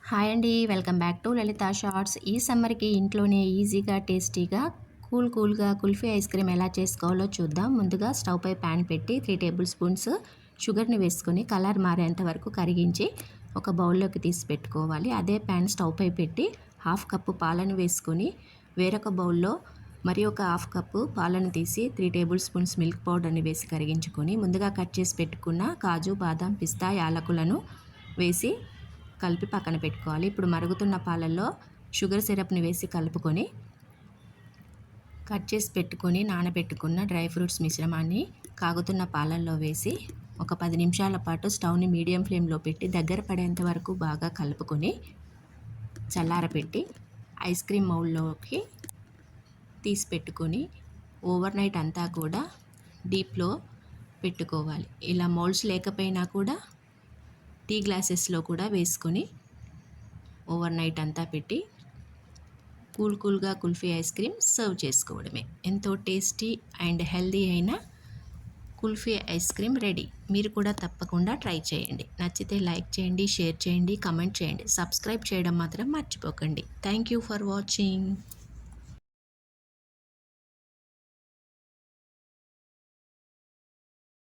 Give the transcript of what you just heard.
Hi అండి, welcome back to Lalitha shorts. ఈ సమ్మర్కి ఇంట్లోనే ఈజీగా టేస్టీగా కూల్గా కుల్ఫీ ఐస్ క్రీమ్ ఎలా చేసుకోవాలో చూద్దాం. ముందుగా స్టవ్ పై ప్యాన్ పెట్టి 3 టేబుల్ స్పూన్స్ షుగర్ని వేసుకొని కలర్ మారేంత వరకు కరిగించి ఒక బౌల్లోకి తీసి పెట్టుకోవాలి. అదే ప్యాన్ స్టవ్ పై పెట్టి 1/2 కప్పు పాలను వేసుకొని వేరొక బౌల్లో మరి ఒక 1/2 కప్పు పాలను తీసి 3 టేబుల్ స్పూన్స్ మిల్క్ పౌడర్ని వేసి కరిగించుకొని ముందుగా కట్ చేసి పెట్టుకున్న కాజు, బాదం, పిస్తా, యాలకులను వేసి కలిపి పక్కన పెట్టుకోవాలి. ఇప్పుడు మరుగుతున్న పాలల్లో షుగర్ సిరప్ని వేసి కలుపుకొని కట్ చేసి పెట్టుకొని నానబెట్టుకున్న డ్రై ఫ్రూట్స్ మిశ్రమాన్ని కాగుతున్న పాలల్లో వేసి ఒక 10 నిమిషాల పాటు స్టవ్ని మీడియం ఫ్లేమ్లో పెట్టి దగ్గర పడేంత వరకు బాగా కలుపుకొని చల్లారపెట్టి ఐస్ క్రీమ్ మౌల్డ్లోకి తీసి పెట్టుకొని ఓవర్ నైట్ అంతా కూడా డీప్లో పెట్టుకోవాలి. ఇలా మౌల్డ్స్ లేకపోయినా కూడా టీ గ్లాసెస్లో కూడా వేసుకొని ఓవర్ నైట్ అంతా పెట్టి కూల్గా కుల్ఫీ ఐస్ క్రీమ్ సర్వ్ చేసుకోవడమే. ఎంతో టేస్టీ అండ్ హెల్దీ అయిన కుల్ఫీ ఐస్ క్రీమ్ రెడీ. మీరు కూడా తప్పకుండా ట్రై చేయండి. నచ్చితే లైక్ చేయండి, షేర్ చేయండి, కమెంట్ చేయండి. సబ్స్క్రైబ్ చేయడం మాత్రం మర్చిపోకండి. Thank you for watching.